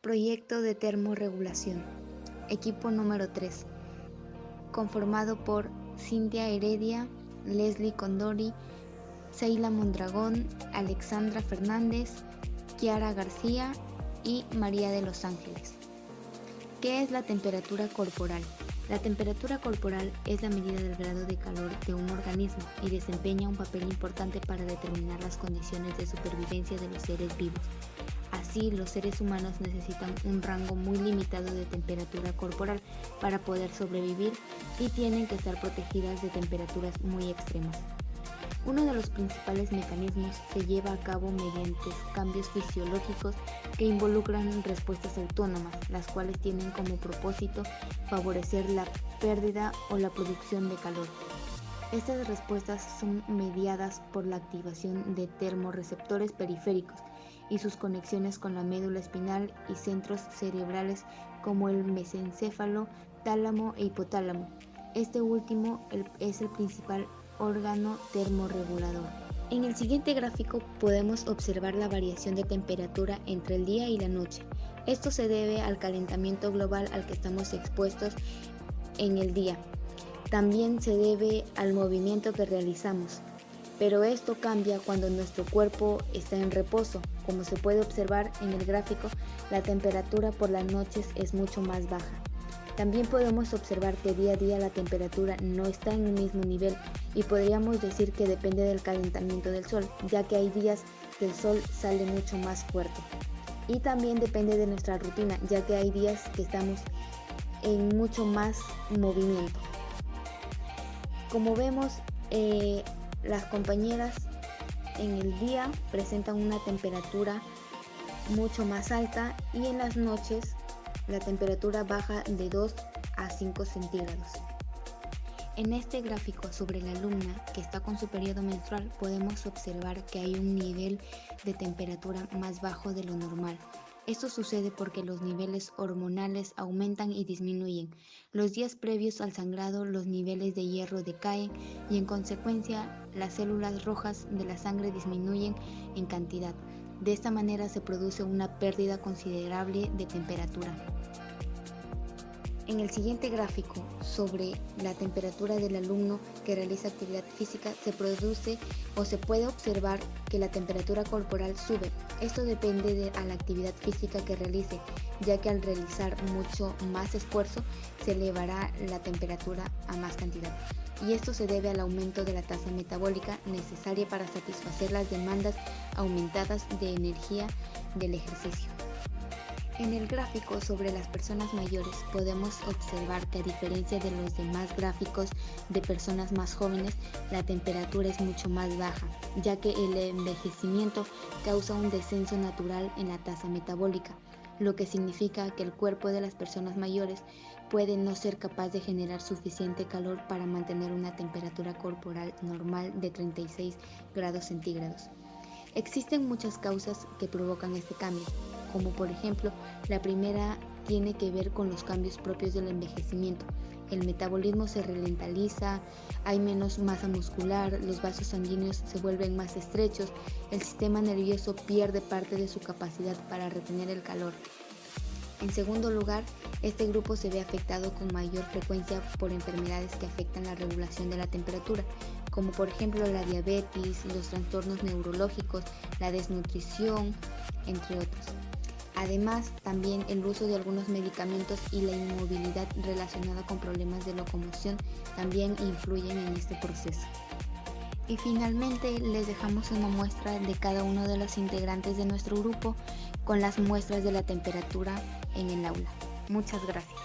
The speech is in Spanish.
Proyecto de termorregulación. Equipo número 3. Conformado por Cintia Heredia, Leslie Condori, Seila Mondragón, Alexandra Fernández, Kiara García y María de los Ángeles. ¿Qué es la temperatura corporal? La temperatura corporal es la medida del grado de calor de un organismo y desempeña un papel importante para determinar las condiciones de supervivencia de los seres vivos. Así, los seres humanos necesitan un rango muy limitado de temperatura corporal para poder sobrevivir y tienen que estar protegidas de temperaturas muy extremas. Uno de los principales mecanismos se lleva a cabo mediante cambios fisiológicos que involucran respuestas autónomas, las cuales tienen como propósito favorecer la pérdida o la producción de calor. Estas respuestas son mediadas por la activación de termorreceptores periféricos y sus conexiones con la médula espinal y centros cerebrales como el mesencéfalo, tálamo e hipotálamo. Este último es el principal órgano termorregulador. En el siguiente gráfico podemos observar la variación de temperatura entre el día y la noche. Esto se debe al calentamiento global al que estamos expuestos en el día. También se debe al movimiento que realizamos, pero esto cambia cuando nuestro cuerpo está en reposo. Como se puede observar en el gráfico, la temperatura por las noches es mucho más baja. También podemos observar que día a día la temperatura no está en el mismo nivel y podríamos decir que depende del calentamiento del sol, ya que hay días que el sol sale mucho más fuerte. Y también depende de nuestra rutina, ya que hay días que estamos en mucho más movimiento. Como vemos, las compañeras en el día presentan una temperatura mucho más alta y en las noches la temperatura baja de 2 a 5 centígrados. En este gráfico sobre la alumna que está con su periodo menstrual podemos observar que hay un nivel de temperatura más bajo de lo normal. Esto sucede porque los niveles hormonales aumentan y disminuyen. Los días previos al sangrado los niveles de hierro decaen y en consecuencia las células rojas de la sangre disminuyen en cantidad. De esta manera se produce una pérdida considerable de temperatura. En el siguiente gráfico sobre la temperatura del alumno que realiza actividad física se produce o se puede observar que la temperatura corporal sube. Esto depende de la actividad física que realice, ya que al realizar mucho más esfuerzo se elevará la temperatura a más cantidad. Y esto se debe al aumento de la tasa metabólica necesaria para satisfacer las demandas aumentadas de energía del ejercicio. En el gráfico sobre las personas mayores podemos observar que a diferencia de los demás gráficos de personas más jóvenes, la temperatura es mucho más baja, ya que el envejecimiento causa un descenso natural en la tasa metabólica, lo que significa que el cuerpo de las personas mayores puede no ser capaz de generar suficiente calor para mantener una temperatura corporal normal de 36 grados centígrados. Existen muchas causas que provocan este cambio, como por ejemplo, la primera tiene que ver con los cambios propios del envejecimiento. El metabolismo se ralentiza, hay menos masa muscular, los vasos sanguíneos se vuelven más estrechos, el sistema nervioso pierde parte de su capacidad para retener el calor. En segundo lugar, este grupo se ve afectado con mayor frecuencia por enfermedades que afectan la regulación de la temperatura, como por ejemplo la diabetes, los trastornos neurológicos, la desnutrición, entre otros. Además, también el uso de algunos medicamentos y la inmovilidad relacionada con problemas de locomoción también influyen en este proceso. Y finalmente les dejamos una muestra de cada uno de los integrantes de nuestro grupo con las muestras de la temperatura en el aula. Muchas gracias.